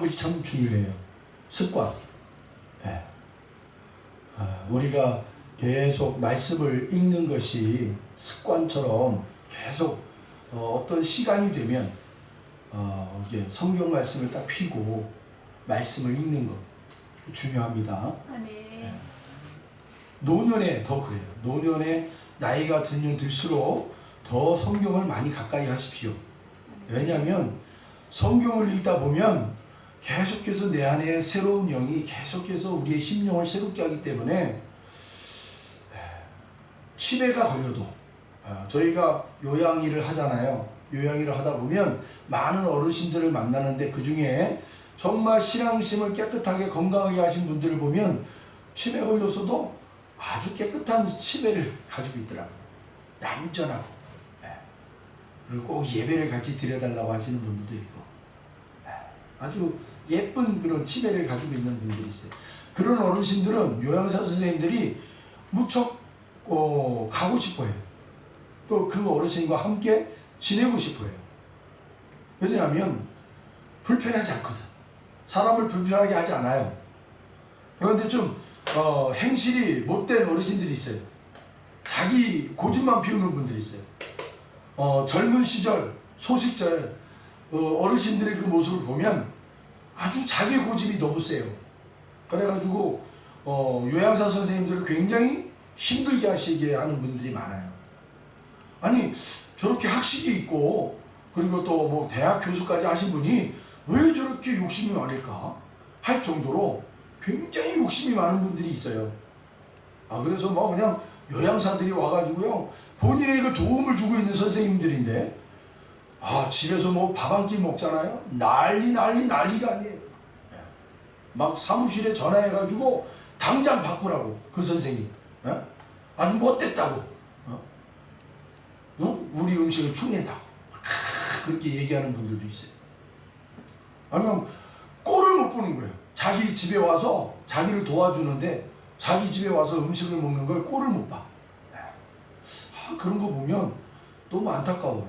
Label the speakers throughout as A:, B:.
A: 것이 참 중요해요. 습관. 네. 우리가 계속 말씀을 읽는 것이 습관처럼 계속 어떤 시간이 되면 이제 성경 말씀을 딱 펴고 말씀을 읽는 것 중요합니다.
B: 네.
A: 노년에 더 그래요. 노년에 나이가 들면 들수록 더 성경을 많이 가까이 하십시오. 왜냐하면 성경을 읽다 보면 계속해서 내 안에 새로운 영이 계속해서 우리의 심령을 새롭게 하기 때문에 치매가 걸려도 저희가 요양일을 하잖아요. 요양일을 하다 보면 많은 어르신들을 만나는데 그 중에 정말 신앙심을 깨끗하게 건강하게 하신 분들을 보면 치매 걸렸어도 아주 깨끗한 치매를 가지고 있더라고요. 얌전하고. 그리고 꼭 예배를 같이 드려달라고 하시는 분들도 있고 아주 예쁜 그런 치매를 가지고 있는 분들이 있어요. 그런 어르신들은 요양사 선생님들이 무척 가고 싶어요. 또 그 어르신과 함께 지내고 싶어요. 왜냐하면 불편하지 않거든. 사람을 불편하게 하지 않아요. 그런데 좀 행실이 못된 어르신들이 있어요. 자기 고집만 피우는 분들이 있어요. 젊은 시절 소식절 어르신들의 그 모습을 보면 아주 자기 고집이 너무 세요. 그래가지고 요양사 선생님들을 굉장히 힘들게 하시게 하는 분들이 많아요. 아니 저렇게 학식이 있고 그리고 또 뭐 대학 교수까지 하신 분이 왜 저렇게 욕심이 많을까 할 정도로 굉장히 욕심이 많은 분들이 있어요. 그래서 뭐 그냥 요양사들이 와가지고요 본인의 그 도움을 주고 있는 선생님들인데 집에서 뭐 밥 한 끼 먹잖아요. 난리가 아니에요. 막 사무실에 전화해가지고 당장 바꾸라고 그 선생님 아주 못됐다고 우리 음식을 축낸다고 그렇게 얘기하는 분들도 있어요. 아니면 꼴을 못 보는 거예요. 자기 집에 와서 자기를 도와주는데 자기 집에 와서 음식을 먹는 걸 꼴을 못 봐. 그런 거 보면 너무 안타까워요.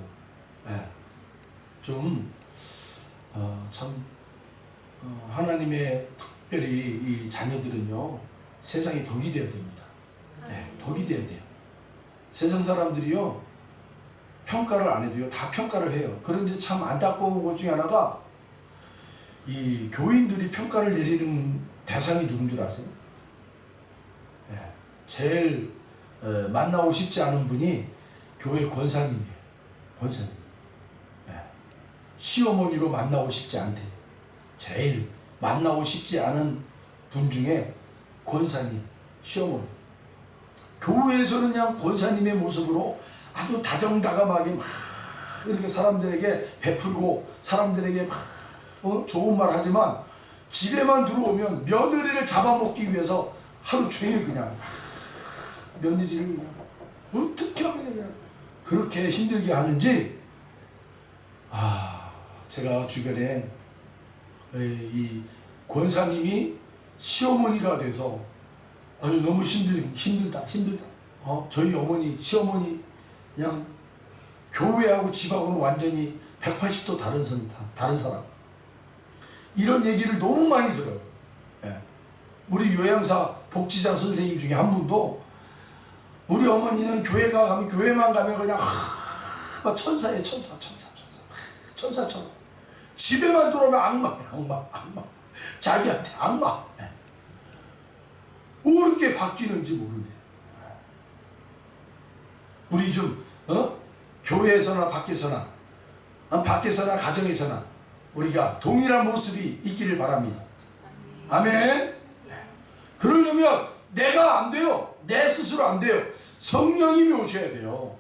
A: 참 하나님의 특별히 이 자녀들은요 세상에 덕이 되어야 됩니다. 덕이 되어야 돼요. 세상 사람들이요 평가를 안 해도요 다 평가를 해요. 그런데 참 안타까운 것 중에 하나가 이 교인들이 평가를 내리는 대상이 누군 줄 아세요? 제일 만나고 싶지 않은 분이 교회 권사님이에요. 권사님. 시어머니로 만나고 싶지 않대. 제일 만나고 싶지 않은 분 중에 권사님, 시어머니. 교회에서는 그냥 권사님의 모습으로 아주 다정다감하게 막 이렇게 사람들에게 베풀고 사람들에게 막 좋은 말 하지만 집에만 들어오면 며느리를 잡아먹기 위해서 하루 종일 그냥 며느리를 어떻게 하면 그냥 그렇게 힘들게 하는지 제가 주변에 이 권사님이 시어머니가 돼서 아주 너무 힘들다. 저희 어머니, 시어머니 그냥 교회하고 집하고는 완전히 180도 다른 사람. 이런 얘기를 너무 많이 들어요. 우리 요양사 복지사 선생님 중에 한 분도 우리 어머니는 교회만 가면 그냥 막 천사예요. 천사처럼. 집에만 들어오면 악마. 자기한테 악마. 왜 이렇게 바뀌는지 모르는데. 우리 좀 교회에서나 밖에서나 가정에서나 우리가 동일한 모습이 있기를 바랍니다. 아멘. 그러려면 내가 안 돼요. 내 스스로 안 돼요. 성령님이 오셔야 돼요.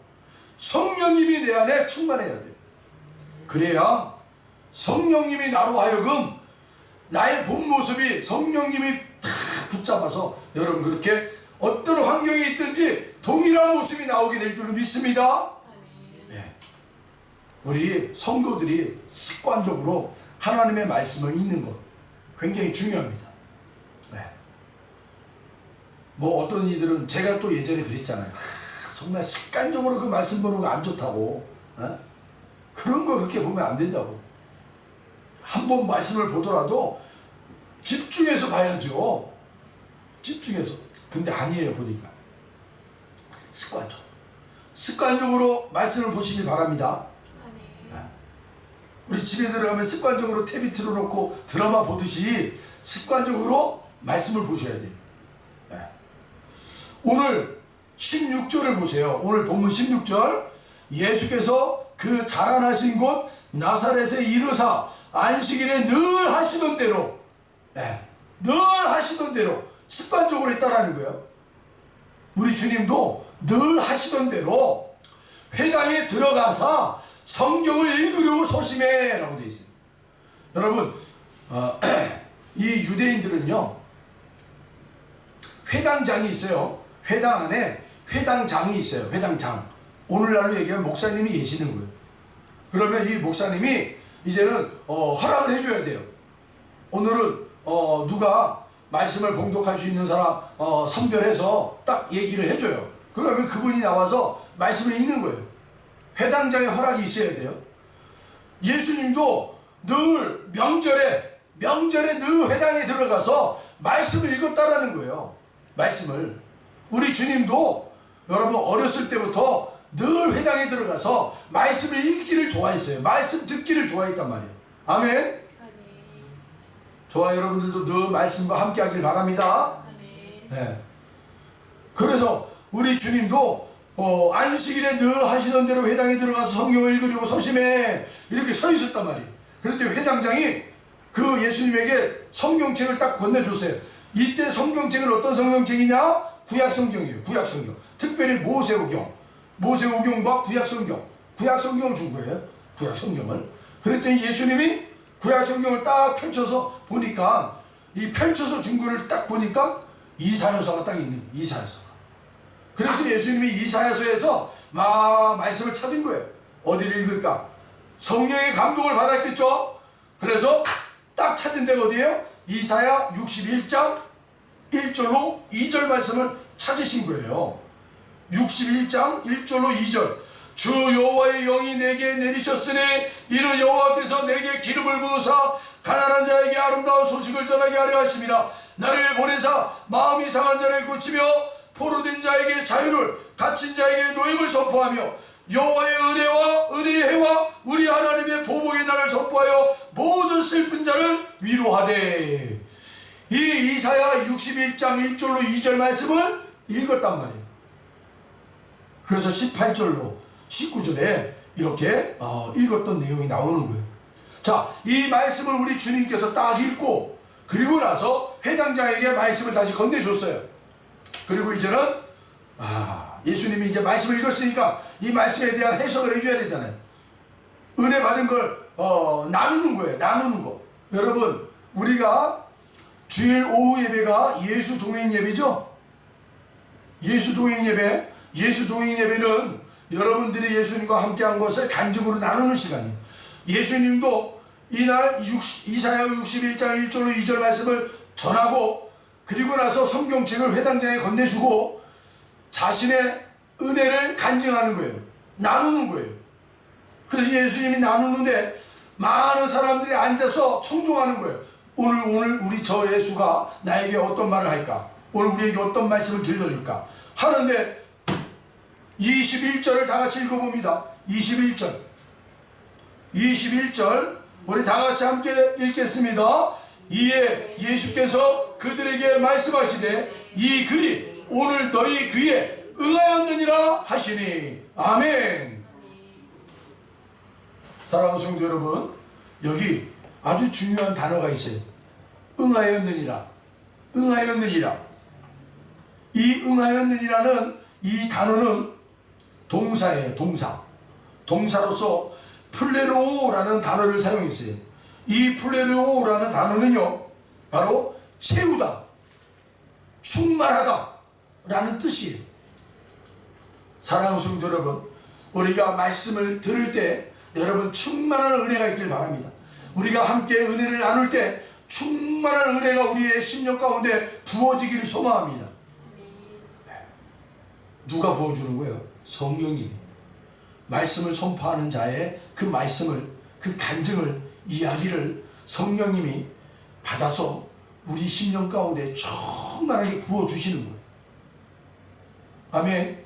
A: 성령님이 내 안에 충만해야 돼요. 그래야 성령님이 나로 하여금 나의 본 모습이 성령님이 다 붙잡아서 여러분 그렇게 어떤 환경이 있든지 동일한 모습이 나오게 될 줄로 믿습니다. 우리 성도들이 습관적으로 하나님의 말씀을 읽는 것 굉장히 중요합니다. 뭐 어떤 이들은 제가 또 예전에 그랬잖아요. 정말 습관적으로 그 말씀 보는 거 안 좋다고. 그런 거 그렇게 보면 안 된다고. 한 번 말씀을 보더라도 집중해서 봐야죠. 집중해서. 근데 아니에요, 보니까. 습관적으로 말씀을 보시길 바랍니다. 우리 집에 들어가면 습관적으로 TV 틀어놓고 드라마 보듯이 습관적으로 말씀을 보셔야 돼요. 오늘 16절을 보세요. 오늘 본문 16절. 예수께서 그 자라나신 곳 나사렛에 이르사 안식일에 늘 하시던 대로, 늘 하시던 대로 습관적으로 했다라는 거예요. 우리 주님도 늘 하시던 대로 회당에 들어가서 성경을 읽으려고 소심해 라고 되어 있어요. 여러분, 이 유대인들은요, 회당장이 있어요. 회당 안에 회당장이 있어요. 회당장. 오늘날로 얘기하면 목사님이 계시는 거예요. 그러면 이 목사님이 이제는 허락을 해줘야 돼요. 오늘은 누가 말씀을 봉독할 수 있는 사람 선별해서 딱 얘기를 해줘요. 그러면 그분이 나와서 말씀을 읽는 거예요. 회당장의 허락이 있어야 돼요. 예수님도 늘 명절에 늘 회당에 들어가서 말씀을 읽었다라는 거예요. 말씀을. 우리 주님도 여러분 어렸을 때부터 늘 회당에 들어가서 말씀을 읽기를 좋아했어요. 말씀 듣기를 좋아했단 말이에요. 아멘. 저와 여러분들도 늘 말씀과 함께 하길 바랍니다. 네. 그래서 우리 주님도 안식일에 늘 하시던 대로 회당에 들어가서 성경을 읽으려고 소심해 이렇게 서 있었단 말이에요. 그럴 때 회당장이 그 예수님에게 성경책을 딱 건네줬어요. 이때 성경책은 어떤 성경책이냐? 구약성경이에요. 구약성경. 특별히 모세오경과 구약성경을 준 거예요. 구약성경을. 그랬더니 예수님이 구약성경을 딱 펼쳐서 보니까 이 펼쳐서 준 거를 딱 보니까 이사야서가 딱 있는 거예요. 이사야서가. 그래서 예수님이 이사야서에서 막 말씀을 찾은 거예요. 어디를 읽을까? 성령의 감동을 받았겠죠? 그래서 딱 찾은 데가 어디예요? 이사야 61장 1절로 2절 말씀을 찾으신 거예요. 61장 1절로 2절. 주 여호와의 영이 내게 내리셨으니 이는 여호와께서 내게 기름을 부으사 가난한 자에게 아름다운 소식을 전하게 하려 하심이라. 나를 보내사 마음이 상한 자를 고치며 포로된 자에게 자유를, 갇힌 자에게 노임을 선포하며 여호와의 은혜의 해와 우리 하나님의 보복의 날을 선포하여 모든 슬픈 자를 위로하되. 이 이사야 61장 1절로 2절 말씀을 읽었단 말이에요. 그래서 18절로 19절에 이렇게 읽었던 내용이 나오는 거예요. 자, 이 말씀을 우리 주님께서 딱 읽고 그리고 나서 회당장에게 말씀을 다시 건네줬어요. 그리고 이제는 예수님이 이제 말씀을 읽었으니까 이 말씀에 대한 해석을 해줘야 되잖아요. 은혜 받은 걸 나누는 거예요. 나누는 거. 여러분, 우리가 주일 오후 예배가 예수 동행 예배죠? 예수 동행 예배는 여러분들이 예수님과 함께한 것을 간증으로 나누는 시간이에요. 예수님도 이날 이사야 61장 1절로 2절 말씀을 전하고 그리고 나서 성경책을 회당장에 건네주고 자신의 은혜를 간증하는 거예요. 나누는 거예요. 그래서 예수님이 나누는데 많은 사람들이 앉아서 청종하는 거예요. 오늘 우리 저 예수가 나에게 어떤 말을 할까? 오늘 우리에게 어떤 말씀을 들려줄까? 하는데 21절을 다 같이 읽어봅니다. 21절 우리 다 같이 함께 읽겠습니다. 이에 예수께서 그들에게 말씀하시되 이 글이 오늘 너희 귀에 응하였느니라 하시니. 아멘. 사랑하는 성도 여러분, 여기 아주 중요한 단어가 있어요. 응하였느니라. 이 응하였느니라는 이 단어는 동사예요. 동사로서 플레로라는 단어를 사용했어요. 이 플레로라는 단어는요, 바로 채우다, 충만하다 라는 뜻이에요. 사랑하는 성도 여러분, 우리가 말씀을 들을 때 여러분 충만한 은혜가 있길 바랍니다. 우리가 함께 은혜를 나눌 때 충만한 은혜가 우리의 심령 가운데 부어지기를 소망합니다. 누가 부어주는 거예요? 성령님이. 말씀을 선포하는 자의 그 말씀을, 그 간증을, 이야기를 성령님이 받아서 우리 심령 가운데 충만하게 부어주시는 거예요. 아멘.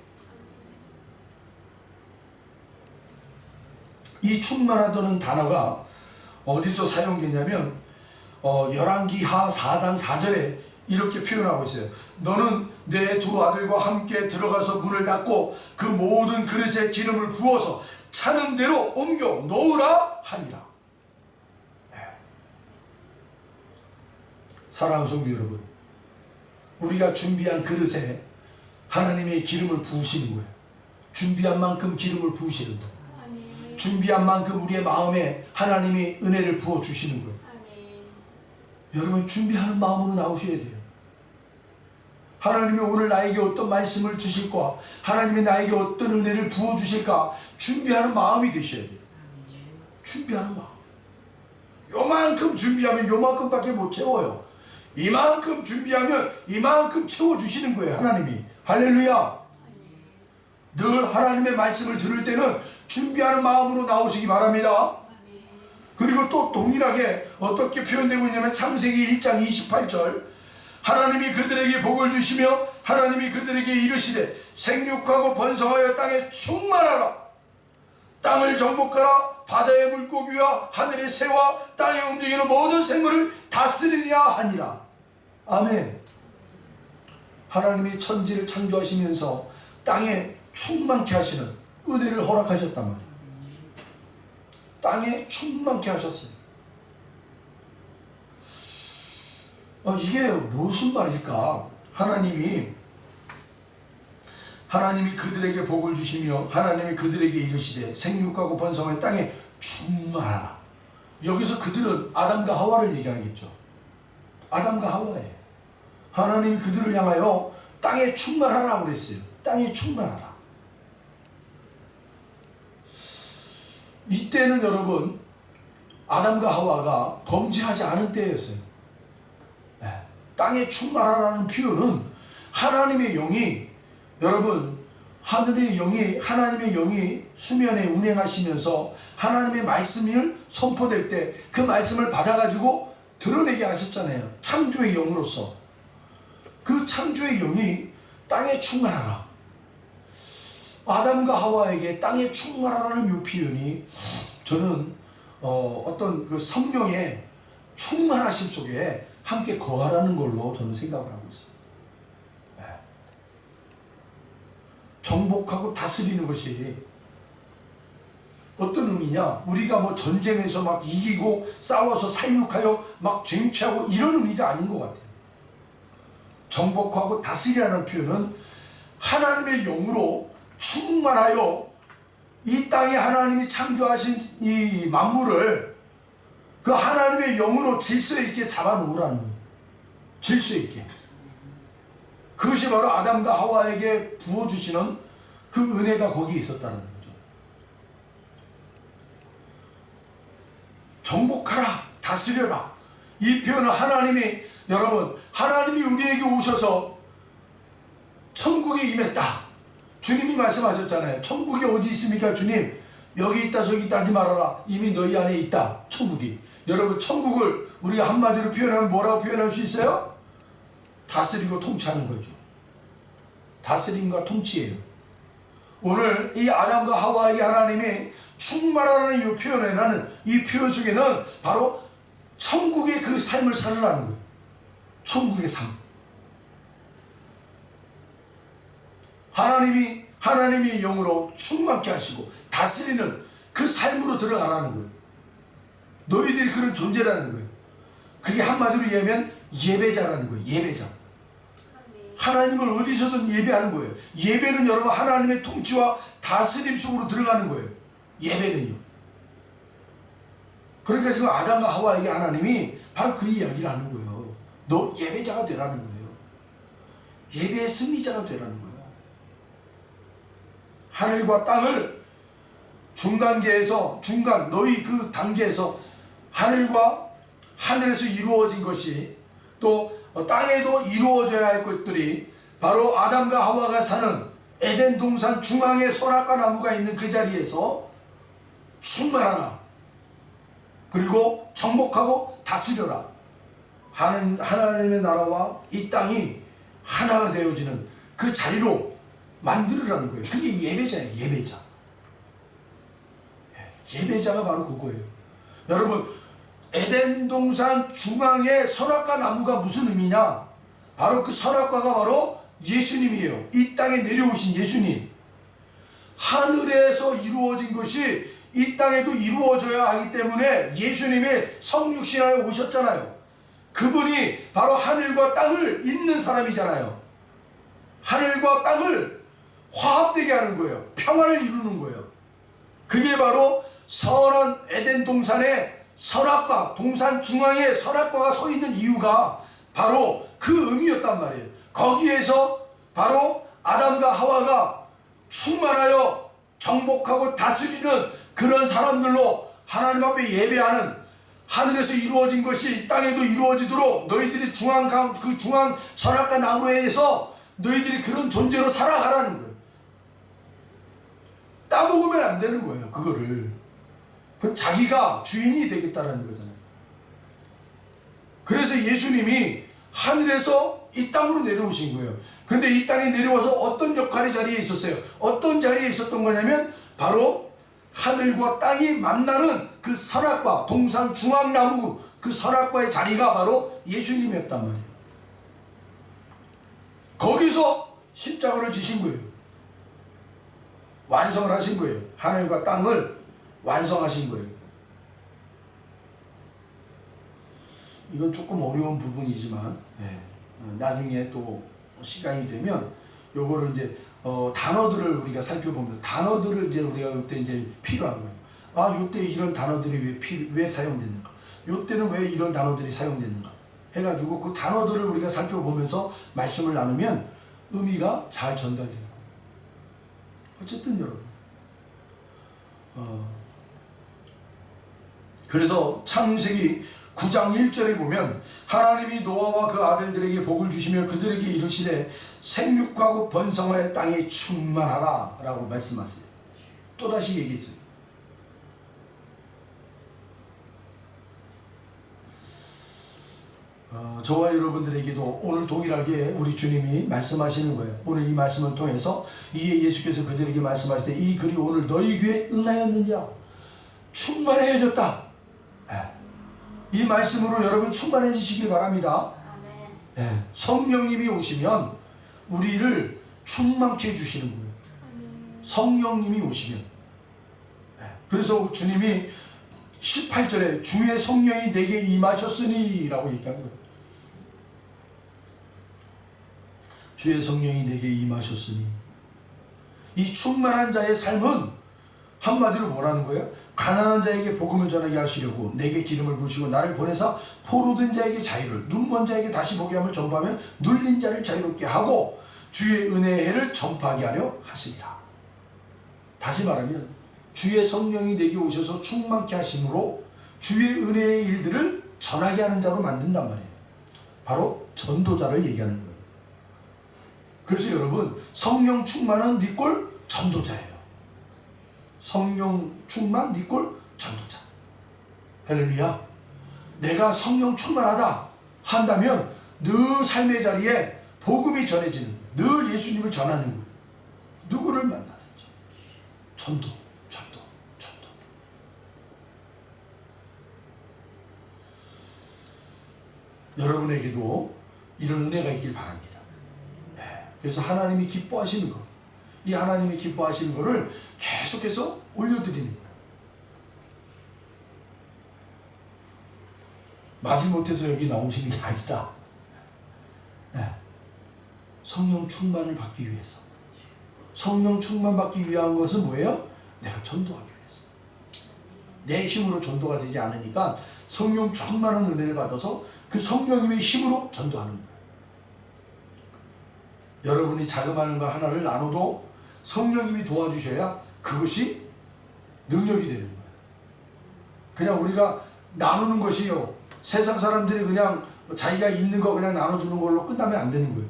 A: 이 충만하다는 단어가 어디서 사용되냐면 열왕기하 4장 4절에 이렇게 표현하고 있어요. 너는 내 두 아들과 함께 들어가서 문을 닫고 그 모든 그릇에 기름을 부어서 차는 대로 옮겨 놓으라 하니라. 사랑하는 성도 여러분, 우리가 준비한 그릇에 하나님의 기름을 부으시는 거예요. 준비한 만큼 기름을 부으시는 거예요. 아멘. 준비한 만큼 우리의 마음에 하나님이 은혜를 부어주시는 거예요. 아멘. 여러분, 준비하는 마음으로 나오셔야 돼요. 하나님이 오늘 나에게 어떤 말씀을 주실까, 하나님이 나에게 어떤 은혜를 부어주실까 준비하는 마음이 되셔야 돼요. 준비하는 마음. 요만큼 준비하면 요만큼밖에 못 채워요. 이만큼 준비하면 이만큼 채워주시는 거예요, 하나님이. 할렐루야. 늘 하나님의 말씀을 들을 때는 준비하는 마음으로 나오시기 바랍니다. 그리고 또 동일하게 어떻게 표현되고 있냐면 창세기 1장 28절, 하나님이 그들에게 복을 주시며 하나님이 그들에게 이르시되 생육하고 번성하여 땅에 충만하라. 땅을 정복하라. 바다의 물고기와 하늘의 새와 땅에 움직이는 모든 생물을 다스리냐 하니라. 아멘. 하나님이 천지를 창조하시면서 땅에 충만케 하시는 은혜를 허락하셨단 말이에요. 땅에 충만케 하셨어요. 이게 무슨 말일까? 하나님이 그들에게 복을 주시며 하나님이 그들에게 이르시되 생육하고 번성하여 땅에 충만하라. 여기서 그들은 아담과 하와를 얘기하겠죠. 아담과 하와예요. 하나님이 그들을 향하여 땅에 충만하라고 그랬어요. 땅에 충만하라. 이때는 여러분 아담과 하와가 범죄하지 않은 때였어요. 땅에 충만하라는 표현은 하나님의 영이, 여러분, 하나님의 영이 수면에 운행하시면서 하나님의 말씀을 선포될 때 그 말씀을 받아가지고 드러내게 하셨잖아요. 창조의 영으로서. 그 창조의 영이 땅에 충만하라. 아담과 하와에게 땅에 충만하라는 이 표현이 저는 어떤 그 성령의 충만하심 속에 함께 거하라는 걸로 저는 생각을 하고 있어요. 네. 정복하고 다스리는 것이 어떤 의미냐? 우리가 뭐 전쟁에서 막 이기고 싸워서 살육하여 막 쟁취하고 이런 의미가 아닌 것 같아요. 정복하고 다스리라는 표현은 하나님의 영으로 충만하여 이 땅에 하나님이 창조하신 이 만물을 그 하나님의 영으로 질서 있게 잡아놓으라는 거예요. 질서 있게. 그것이 바로 아담과 하와에게 부어주시는 그 은혜가 거기에 있었다는 거죠. 정복하라, 다스려라. 이 표현은 하나님이 우리에게 오셔서 천국에 임했다. 주님이 말씀하셨잖아요. 천국이 어디 있습니까, 주님? 여기 있다 저기 있다 하지 말아라. 이미 너희 안에 있다, 천국이. 여러분, 천국을 우리가 한마디로 표현하면 뭐라고 표현할 수 있어요? 다스리고 통치하는 거죠. 다스림과 통치예요. 오늘 이 아담과 하와에게 하나님이 충만하라는 이 표현에, 나는 이 표현 속에는 바로 천국의 그 삶을 살으라는 거예요. 천국의 삶. 하나님의 영으로 충만케 하시고 다스리는 그 삶으로 들어가라는 거예요. 너희들이 그런 존재라는 거예요. 그게 한마디로 얘기하면 예배자라는 거예요. 예배자. 하나님을 어디서든 예배하는 거예요. 예배는 여러분 하나님의 통치와 다스림 속으로 들어가는 거예요. 예배는요. 그러니까 지금 아담과 하와에게 하나님이 바로 그 이야기를 하는 거예요. 너 예배자가 되라는 거예요. 예배의 승리자가 되라는 거예요. 하늘과 땅을 너희 그 단계에서 하늘과 하늘에서 이루어진 것이 또 땅에도 이루어져야 할 것들이 바로 아담과 하와가 사는 에덴 동산 중앙에 선악과 나무가 있는 그 자리에서 충만하라. 그리고 정복하고 다스려라. 하나님의 나라와 이 땅이 하나가 되어지는 그 자리로 만들으라는 거예요. 그게 예배자예요. 예배자. 예배자가 바로 그거예요. 여러분, 에덴 동산 중앙에 선악과 나무가 무슨 의미냐? 바로 그 선악과가 바로 예수님이에요. 이 땅에 내려오신 예수님. 하늘에서 이루어진 것이 이 땅에도 이루어져야 하기 때문에 예수님이 성육신하여 오셨잖아요. 그분이 바로 하늘과 땅을 잇는 사람이잖아요. 하늘과 땅을 화합되게 하는 거예요. 평화를 이루는 거예요. 그게 바로 선한 에덴 동산의 선악과, 동산 중앙에 선악과가 서 있는 이유가 바로 그 의미였단 말이에요. 거기에서 바로 아담과 하와가 충만하여 정복하고 다스리는 그런 사람들로 하나님 앞에 예배하는, 하늘에서 이루어진 것이 땅에도 이루어지도록 너희들이 중앙 선악과 나무에서 너희들이 그런 존재로 살아가라는 거예요. 따먹으면 안 되는 거예요. 그거를. 자기가 주인이 되겠다라는 거잖아요. 그래서 예수님이 하늘에서 이 땅으로 내려오신 거예요. 그런데 이 땅에 내려와서 어떤 역할의 자리에 있었어요? 어떤 자리에 있었던 거냐면 바로 하늘과 땅이 만나는 그 선악과, 동산 중앙나무 그 선악과의 자리가 바로 예수님이었단 말이에요. 거기서 십자가를 지신 거예요. 완성을 하신 거예요. 하늘과 땅을 완성하신 거예요. 이건 조금 어려운 부분이지만 나중에 또 시간이 되면 요거를 이제 단어들을 우리가 살펴보면서 단어들을 이제 우리가 이때 이제 필요한 거예요. 아, 요때 이런 단어들이 왜 사용됐는가? 요때는 왜 이런 단어들이 사용됐는가? 해가지고 그 단어들을 우리가 살펴보면서 말씀을 나누면 의미가 잘 전달돼요. 어쨌든 여러분, 그래서 창세기 9장 1절에 보면 하나님이 노아와 그 아들들에게 복을 주시며 그들에게 이르시되 생육하고 번성하여 땅에 충만하라 라고 말씀하세요. 또다시 얘기했어요. 저와 여러분들에게도 오늘 동일하게 우리 주님이 말씀하시는 거예요. 오늘 이 말씀을 통해서 이에 예수께서 그들에게 말씀하실 때 이 글이 오늘 너희 귀에 응하였느냐? 충만해졌다. 이 말씀으로 여러분 충만해지시길 바랍니다. 성령님이 오시면 우리를 충만케 해주시는 거예요. 성령님이 오시면. 그래서 주님이 18절에 주의 성령이 내게 임하셨으니 라고 얘기한 거예요. 주의 성령이 내게 임하셨으니. 이 충만한 자의 삶은 한마디로 뭐라는 거예요? 가난한 자에게 복음을 전하게 하시려고 내게 기름을 부으시고 나를 보내사 포로된 자에게 자유를, 눈먼 자에게 다시 보게 함을 전파하며 눌린 자를 자유롭게 하고 주의 은혜의 해를 전파하게 하려 하시리라. 다시 말하면 주의 성령이 내게 오셔서 충만케 하심으로 주의 은혜의 일들을 전하게 하는 자로 만든단 말이에요. 바로 전도자를 얘기하는 거예요. 그래서 여러분, 성령 충만은 네 꼴 전도자예요. 성령 충만 네 꼴 전도자. 할렐루야. 내가 성령 충만하다 한다면 늘 삶의 자리에 복음이 전해지는 거예요. 늘 예수님을 전하는 거예요. 누구를 만나든지. 전도. 여러분에게도 이런 은혜가 있길 바랍니다. 그래서 하나님이 기뻐하시는 것, 이 하나님이 기뻐하시는 것을 계속해서 올려드리는 거예요. 마지못해서 여기 나오시는 게 아니라 성령 충만을 받기 위해서. 성령 충만 받기 위한 것은 뭐예요? 내가 전도하기 위해서. 내 힘으로 전도가 되지 않으니까 성령 충만한 은혜를 받아서 그 성령님의 힘으로 전도하는 거예요. 여러분이 자그마한 거 하나를 나눠도 성령님이 도와주셔야 그것이 능력이 되는 거예요. 그냥 우리가 나누는 것이요, 세상 사람들이 그냥 자기가 있는 거 그냥 나눠주는 걸로 끝나면 안 되는 거예요.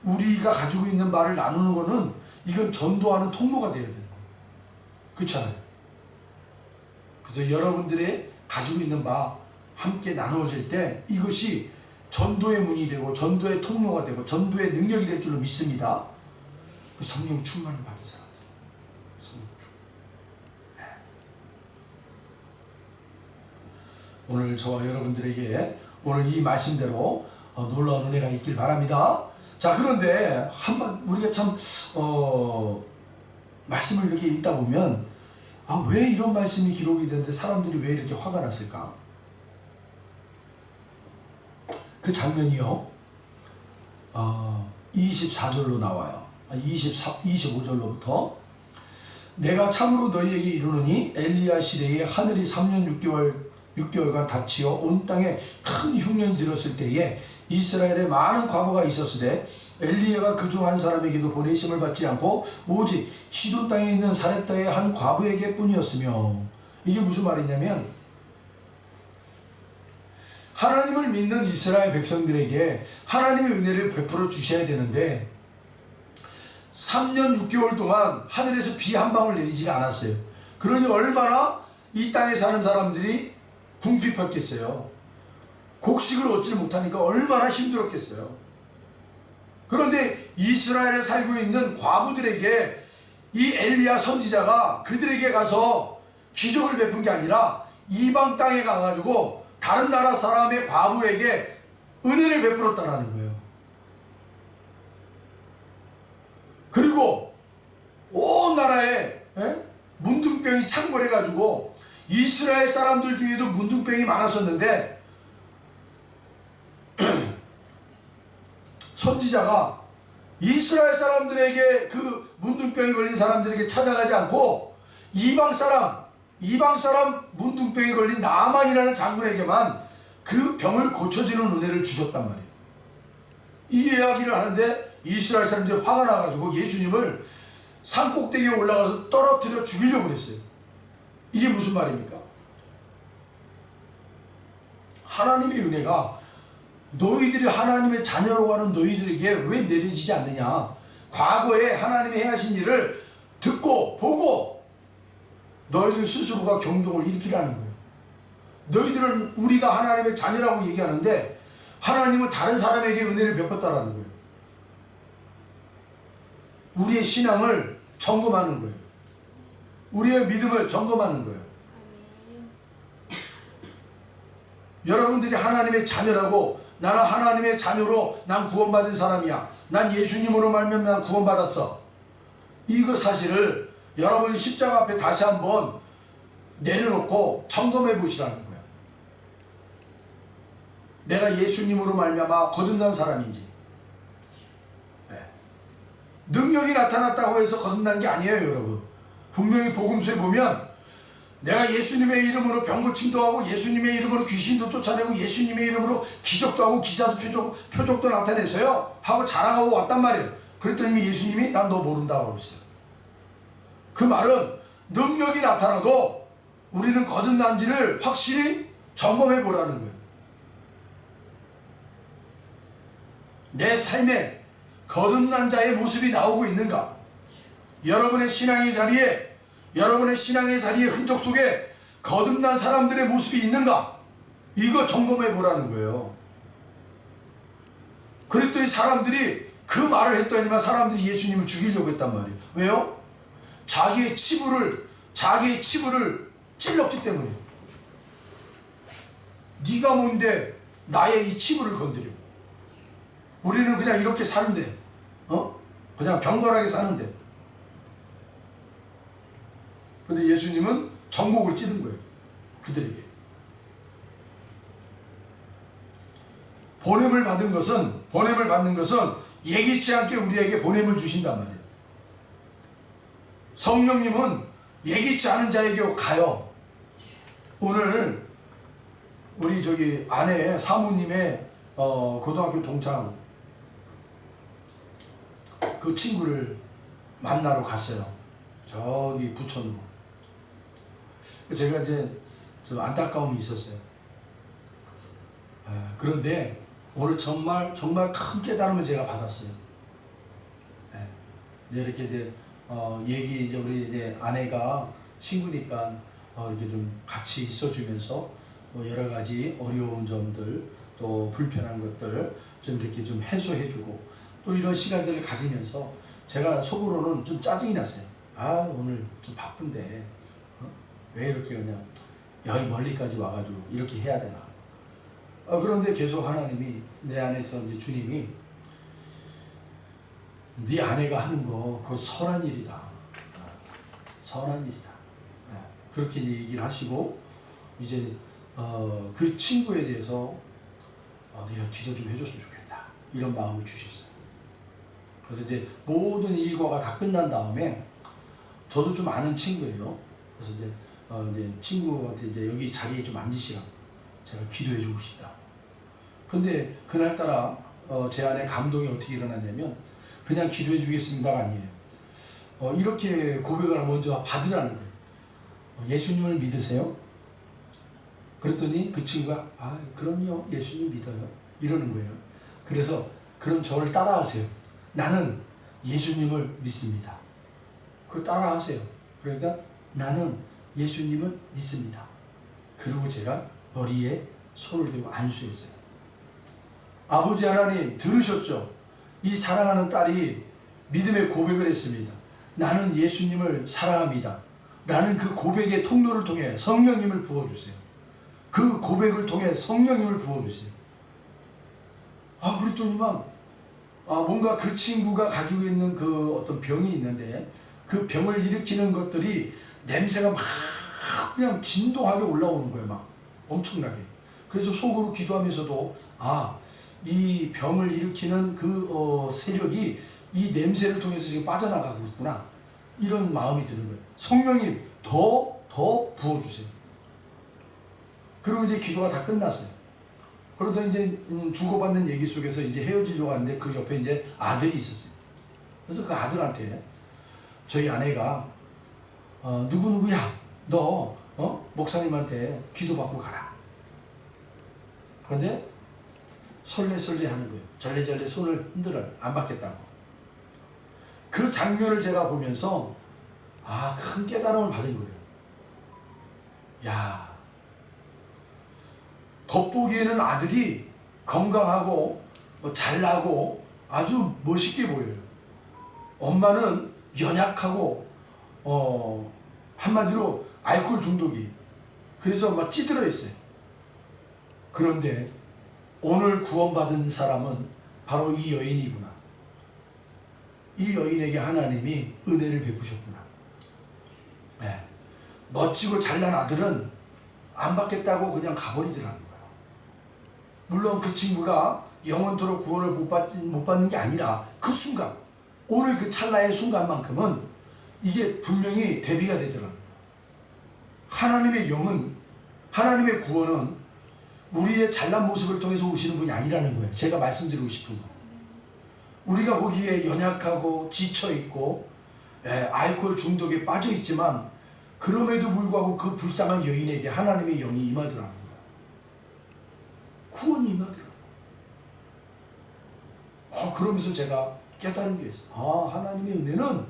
A: 우리가 가지고 있는 말을 나누는 거는 이건 전도하는 통로가 되어야 되는 거예요. 그렇잖아요. 그래서 여러분들의 가지고 있는 바, 함께 나누어질 때 이것이 전도의 문이 되고 전도의 통로가 되고 전도의 능력이 될 줄로 믿습니다. 그 성령 충만을 받은 사람들. 성령 충만. 오늘 저와 여러분들에게 오늘 이 말씀대로 놀라운 은혜가 있길 바랍니다. 자, 그런데 우리가 참 말씀을 이렇게 읽다 보면 왜 이런 말씀이 기록이 되는데 사람들이 왜 이렇게 화가 났을까? 그 장면이요 24절로 나와요. 25절로부터 내가 참으로 너희에게 이르노니 엘리야 시대에 하늘이 3년 6개월간 닫히어 온 땅에 큰 흉년이 들었을 때에 이스라엘에 많은 과부가 있었으되 엘리야가 그 중 한 사람에게도 보내심을 받지 않고 오직 시돈 땅에 있는 사렙다의 한 과부에게 뿐이었으며. 이게 무슨 말이냐면 하나님을 믿는 이스라엘 백성들에게 하나님의 은혜를 베풀어 주셔야 되는데 3년 6개월 동안 하늘에서 비 한 방울 내리지가 않았어요. 그러니 얼마나 이 땅에 사는 사람들이 궁핍했겠어요. 곡식을 얻지를 못하니까 얼마나 힘들었겠어요. 그런데 이스라엘에 살고 있는 과부들에게 이 엘리야 선지자가 그들에게 가서 기적을 베푼 게 아니라 이방 땅에 가가지고 다른 나라 사람의 과부에게 은혜를 베풀었다라는 거예요. 그리고 온 나라에 문둥병이 창궐해가지고 이스라엘 사람들 중에도 문둥병이 많았었는데 선지자가 이스라엘 사람들에게 그 문둥병이 걸린 사람들에게 찾아가지 않고 이방 사람 문둥병이 걸린 나만이라는 장군에게만 그 병을 고쳐주는 은혜를 주셨단 말이에요. 이 이야기를 하는데 이스라엘 사람들이 화가 나가지고 예수님을 산꼭대기에 올라가서 떨어뜨려 죽이려고 그랬어요. 이게 무슨 말입니까? 하나님의 은혜가 너희들이 하나님의 자녀라고 하는 너희들에게 왜 내려지지 않느냐? 과거에 하나님이 행하신 일을 듣고 보고 너희들 스스로가 경종을 일으키라는 거예요. 너희들은 우리가 하나님의 자녀라고 얘기하는데 하나님은 다른 사람에게 은혜를 베풀었다라는 거예요. 우리의 신앙을 점검하는 거예요. 우리의 믿음을 점검하는 거예요. 여러분들이 하나님의 자녀라고 나는 하나님의 자녀로 난 구원받은 사람이야. 난 예수님으로 말미암아 난 구원받았어. 이거 사실을 여러분이 십자가 앞에 다시 한번 내려놓고 점검해 보시라는 거예요. 내가 예수님으로 말미암아 거듭난 사람인지. 능력이 나타났다고 해서 거듭난 게 아니에요, 여러분. 분명히 복음서에 보면 내가 예수님의 이름으로 병고침도 하고 예수님의 이름으로 귀신도 쫓아내고 예수님의 이름으로 기적도 하고 기사도 표적도 나타내서요 하고 자랑하고 왔단 말이에요. 그랬더니 예수님이 난 너 모른다고 그랬어요. 그 말은 능력이 나타나도 우리는 거듭난지를 확실히 점검해 보라는 거예요. 내 삶에 거듭난 자의 모습이 나오고 있는가? 여러분의 신앙의 자리에 흔적 속에 거듭난 사람들의 모습이 있는가? 이거 점검해 보라는 거예요. 그랬더니 사람들이 그 말을 했더니만 사람들이 예수님을 죽이려고 했단 말이에요. 왜요? 자기의 치부를 찔렀기 때문에. 네가 뭔데 나의 이 치부를 건드려? 우리는 그냥 이렇게 사는데, 그냥 경건하게 사는데. 근데 예수님은 전곡을 찌른 거예요. 그들에게. 보냄을 받는 것은 예기치 않게 우리에게 보냄을 주신단 말이에요. 성령님은 예기치 않은 자에게 가요. 오늘 우리 아내 사모님의 고등학교 동창 그 친구를 만나러 갔어요. 저기 부천으로. 제가 이제 좀 안타까움이 있었어요. 그런데 오늘 정말 큰 깨달음을 제가 받았어요. 이렇게 이제 우리 이제 아내가 친구니까 이렇게 좀 같이 있어주면서 여러 가지 어려운 점들 또 불편한 것들 좀 이렇게 좀 해소해주고 또 이런 시간들을 가지면서 제가 속으로는 좀 짜증이 났어요. 아, 오늘 좀 바쁜데 왜 이렇게 그냥 여기 멀리까지 와가지고 이렇게 해야 되나. 그런데 계속 하나님이 내 안에서 이제 주님이 네 아내가 하는 거 그거 선한 일이다. 선한 일이다. 그렇게 얘기를 하시고 이제 그 친구에 대해서 네가 기도 좀 해줬으면 좋겠다. 이런 마음을 주셨어요. 그래서 이제 모든 일과가 다 끝난 다음에 저도 좀 아는 친구예요. 그래서 이제 친구한테 이제 여기 자리에 좀 앉으시라고 제가 기도해주고 싶다. 근데 그날따라 제 안에 감동이 어떻게 일어났냐면 그냥 기도해주겠습니다가 아니에요. 이렇게 고백을 먼저 받으라는 거예요. 예수님을 믿으세요? 그랬더니 그 친구가 그럼요, 예수님 믿어요. 이러는 거예요. 그래서 그럼 저를 따라하세요. 나는 예수님을 믿습니다. 그걸 따라하세요. 그러니까 나는 예수님을 믿습니다. 그리고 제가 머리에 손을 대고 안수했어요. 아버지 하나님 들으셨죠? 이 사랑하는 딸이 믿음의 고백을 했습니다. 나는 예수님을 사랑합니다. 라는 그 고백의 통로를 통해 성령님을 부어주세요. 그 고백을 통해 성령님을 부어주세요. 그랬더니만 뭔가 그 친구가 가지고 있는 그 어떤 병이 있는데 그 병을 일으키는 것들이 냄새가 막 그냥 진동하게 올라오는 거예요. 막 엄청나게. 그래서 속으로 기도하면서도 이 병을 일으키는 그 세력이 이 냄새를 통해서 지금 빠져나가고 있구나. 이런 마음이 드는 거예요. 성령님 더 부어주세요. 그리고 이제 기도가 다 끝났어요. 그러다 이제 주고받는 얘기 속에서 이제 헤어지려고 하는데 그 옆에 이제 아들이 있었어요. 그래서 그 아들한테 저희 아내가 누구누구야 너 목사님한테 기도받고 가라. 그런데 설레설레 하는 거예요. 절레절레 손을 흔들어요. 안 받겠다고. 그 장면을 제가 보면서 큰 깨달음을 받은 거예요. 야, 겉보기에는 아들이 건강하고 잘나고 아주 멋있게 보여요. 엄마는 연약하고 한마디로 알코올 중독이 그래서 막 찌들어 있어요. 그런데 오늘 구원받은 사람은 바로 이 여인이구나. 이 여인에게 하나님이 은혜를 베푸셨구나. 네. 멋지고 잘난 아들은 안 받겠다고 그냥 가버리더라는 거예요. 물론 그 친구가 영원토록 구원을 못 받는 게 아니라 그 순간, 오늘 그 찰나의 순간만큼은 이게 분명히 대비가 되더라고요. 하나님의 영은, 하나님의 구원은 우리의 잘난 모습을 통해서 오시는 분이 아니라는 거예요. 제가 말씀드리고 싶은 거. 우리가 보기에 연약하고 지쳐있고 알코올 중독에 빠져있지만 그럼에도 불구하고 그 불쌍한 여인에게 하나님의 영이 임하더라는 거예요. 구원이 임하더라고요. 그러면서 제가 깨달은 게 있어요. 하나님의 은혜는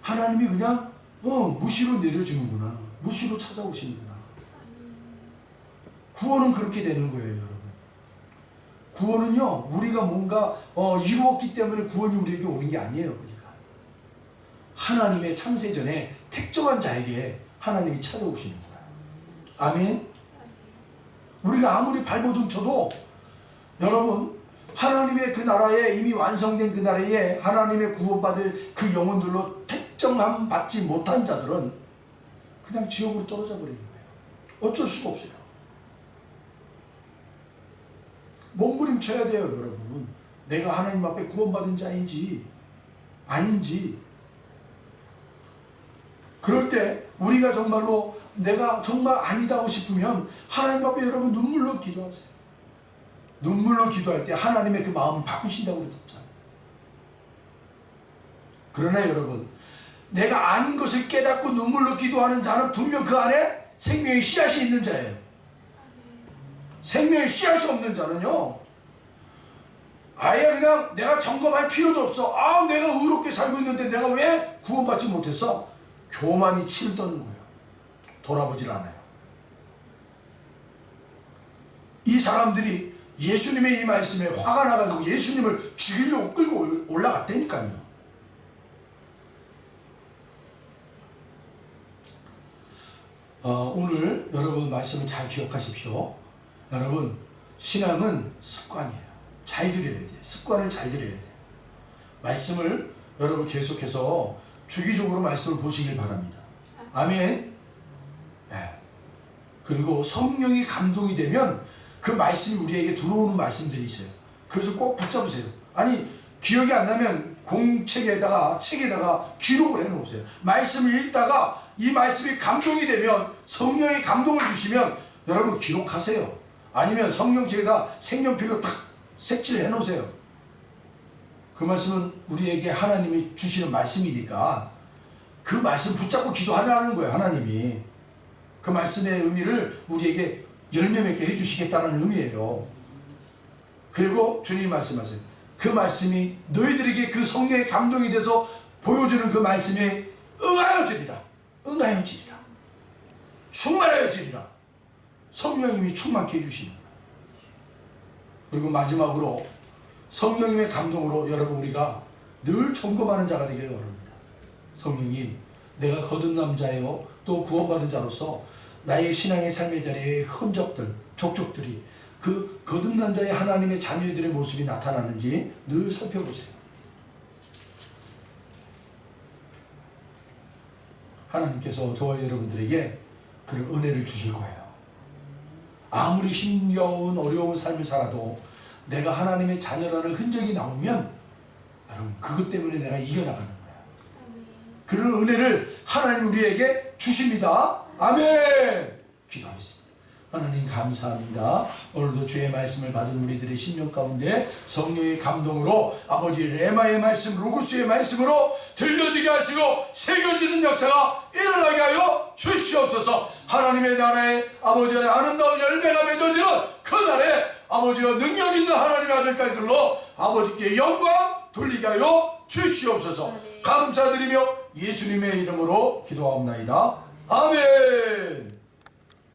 A: 하나님이 그냥 무시로 내려주는구나. 무시로 찾아오시는구나. 구원은 그렇게 되는 거예요, 여러분. 구원은요, 우리가 뭔가 이루었기 때문에 구원이 우리에게 오는 게 아니에요. 그러니까 하나님의 창세전에 택정한 자에게 하나님이 찾아오시는 거예요. 아멘. 우리가 아무리 발버둥 쳐도 여러분, 하나님의 그 나라에 이미 완성된 그 나라에 하나님의 구원받을 그 영혼들로 택정함 받지 못한 자들은 그냥 지옥으로 떨어져 버리는 거예요. 어쩔 수가 없어요. 몸부림쳐야 돼요, 여러분. 내가 하나님 앞에 구원받은 자인지 아닌지. 그럴 때 우리가 정말로 내가 정말 아니다고 싶으면 하나님 앞에 여러분 눈물로 기도하세요. 눈물로 기도할 때 하나님의 그 마음을 바꾸신다고 그랬잖아요. 그러나 여러분, 내가 아닌 것을 깨닫고 눈물로 기도하는 자는 분명 그 안에 생명의 씨앗이 있는 자예요. 생명의 씨앗이 없는 자는요, 아예 그냥 내가 점검할 필요도 없어. 내가 의롭게 살고 있는데 내가 왜 구원받지 못했어? 교만이 치를 떠는 거예요. 돌아보질 않아요. 이 사람들이 예수님의 이 말씀에 화가 나가지고 예수님을 죽이려고 끌고 올라갔다니까요. 오늘 여러분 말씀을 잘 기억하십시오. 여러분, 신앙은 습관이에요. 잘 들여야 돼요. 습관을 잘 들여야 돼요. 말씀을 여러분 계속해서 주기적으로 말씀을 보시길 바랍니다. 아멘. 네. 그리고 성령이 감동이 되면 그 말씀이 우리에게 들어오는 말씀들이 있어요. 그래서 꼭 붙잡으세요. 아니, 기억이 안 나면 책에다가 기록을 해놓으세요. 말씀을 읽다가 이 말씀이 감동이 되면, 성령의 감동을 주시면 여러분 기록하세요. 아니면 성경책에다 색연필로 탁 색칠을 해놓으세요. 그 말씀은 우리에게 하나님이 주시는 말씀이니까 그 말씀 붙잡고 기도하라는 거예요. 하나님이 그 말씀의 의미를 우리에게 열매 맺게 해주시겠다는 의미예요. 그리고 주님이 말씀하세요. 그 말씀이 너희들에게 그 성령의 감동이 돼서 보여주는 그 말씀에 응하여지리라. 응하여지리라. 충만하여지리라. 성령님이 충만케 해주시는 거예요. 그리고 마지막으로 성령님의 감동으로 여러분 우리가 늘 점검하는 자가 되기를 바랍니다. 성령님, 내가 거듭난 자요 또 구원받은 자로서 나의 신앙의 삶의 자리에 흔적들, 족족들이 그 거듭난 자의 하나님의 자녀들의 모습이 나타나는지 늘 살펴보세요. 하나님께서 저와 여러분들에게 그런 은혜를 주실 거예요. 아무리 힘겨운 어려운 삶을 살아도 내가 하나님의 자녀라는 흔적이 나오면 여러분 그것 때문에 내가 이겨나가는 거야. 그런 은혜를 하나님 우리에게 주십니다. 아멘. 기도하겠습니다. 하나님 감사합니다. 오늘도 주의 말씀을 받은 우리들의 심령 가운데 성령의 감동으로 아버지 레마의 말씀, 로고스의 말씀으로 들려지게 하시고 새겨지는 역사가 일어나게 하여 주시옵소서. 하나님의 나라에 아버지의 아름다운 열매가 맺어지는 그날에 아버지와 능력 있는 하나님의 아들딸들로 아버지께 영광 돌리게 하여 주시옵소서. 감사드리며 예수님의 이름으로 기도하옵나이다. 아멘.